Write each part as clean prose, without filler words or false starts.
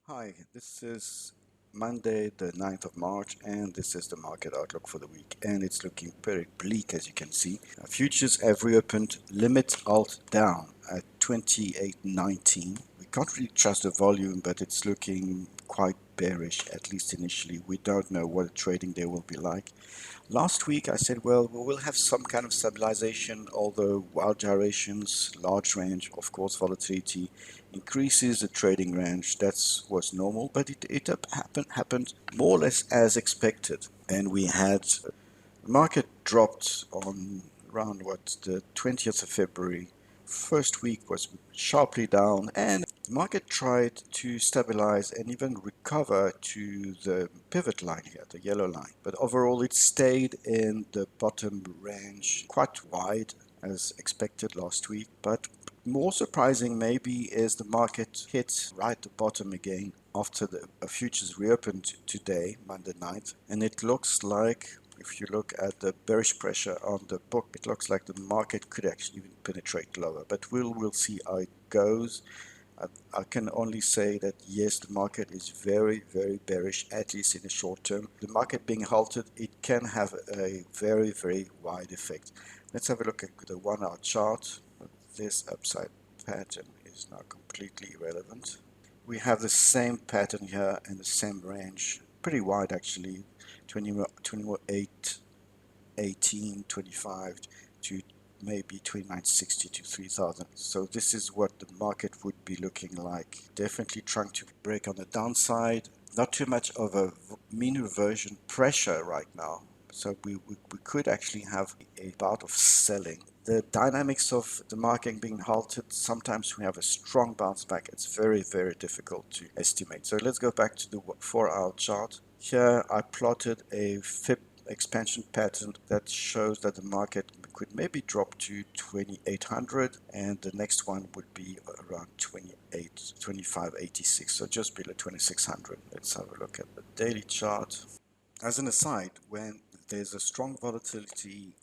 Hi, this is Monday, the 9th of March, and this is the market outlook for the week. And it's looking very bleak, as you can see. Futures have reopened, limit alt down at 28.19. We can't really trust the volume, but it's looking quite bearish, at least initially. We don't know what the trading day will be like. Last week I said, well, we will have some kind of stabilization, although wild gyrations, large range, of course, volatility increases the trading range. That was normal, but it happened more or less as expected. And we had the market dropped on around the 20th of February. First week was sharply down, and the market tried to stabilize and even recover to the pivot line here, the yellow line. But overall, it stayed in the bottom range, quite wide as expected last week. But more surprising maybe is the market hit right at the bottom again after the futures reopened today, Monday night, and it looks like, if you look at the bearish pressure on the book, it looks like the market could actually even penetrate lower, but we'll see how it goes. I can only say that yes, the market is very, very bearish, at least in the short term. The market being halted, it can have a very, very wide effect. Let's have a look at the 1 hour chart. This upside pattern is now completely irrelevant. We have the same pattern here and the same range, pretty wide actually, 28, 18, 25 to maybe 2960 to 3000. So this is what the market would be looking like. Definitely trying to break on the downside. Not too much of a mean reversion pressure right now. So we could actually have a bout of selling. The dynamics of the market being halted, sometimes we have a strong bounce back. It's very, very difficult to estimate. So let's go back to the 4 hour chart. Here I plotted a fib expansion pattern that shows that the market could maybe drop to 2800, and the next one would be around 2586, so just below 2600. Let's have a look at the daily chart. As an aside, when there's a strong volatility,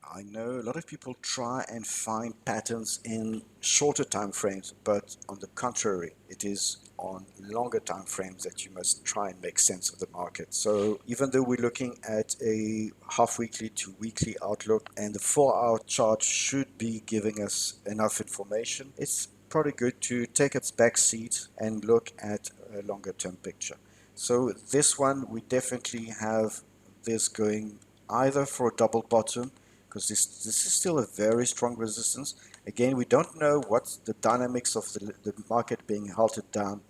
I know a lot of people try and find patterns in shorter time frames, but on the contrary, it is on longer time frames that you must try and make sense of the market. So even though we're looking at a half weekly to weekly outlook, and the 4 hour chart should be giving us enough information, it's probably good to take its back seat and look at a longer term picture. So this one, we definitely have this going either for a double bottom, because this is still a very strong resistance. Again, we don't know what's the dynamics of the market being halted down.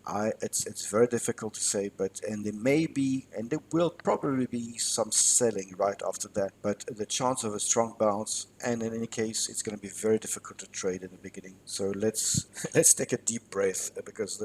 It's very difficult to say, but and there may be, and there will probably be some selling right after that, but the chance of a strong bounce, and in any case, it's going to be very difficult to trade in the beginning. So let's take a deep breath, because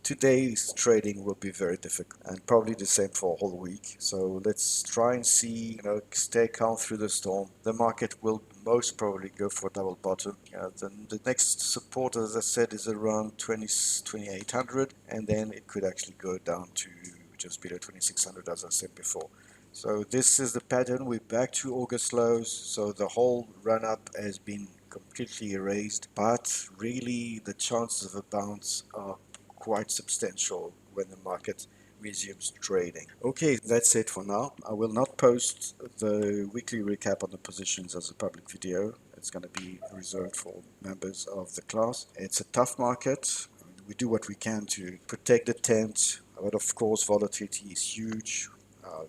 today's trading will be very difficult, and probably the same for a whole week. So let's try and see, stay calm through the storm. The market will most probably go for a double bottom. Then the next support, as I said, is around 2800, and then it could actually go down to just below 2600, as I said before. So this is the pattern. We're back to August lows. So the whole run up has been completely erased, but really the chances of a bounce are quite substantial when the market resumes trading. Okay, that's it for now. I will not post the weekly recap on the positions as a public video. It's going to be reserved for members of the class. It's a tough market. We do what we can to protect the tent, but of course volatility is huge.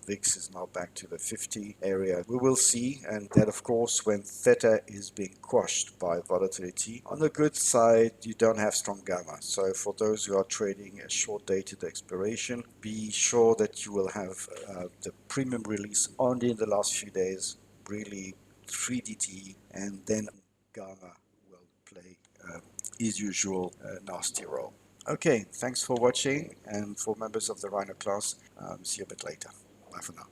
VIX is now back to the 50 area. We will see, and that of course when theta is being quashed by volatility. On the good side, you don't have strong gamma. So for those who are trading a short dated expiration, be sure that you will have the premium release only in the last few days, really 3DT, and then gamma will play his usual nasty role. Okay, thanks for watching, and for members of the Rhino class, see you a bit later. Bye for now.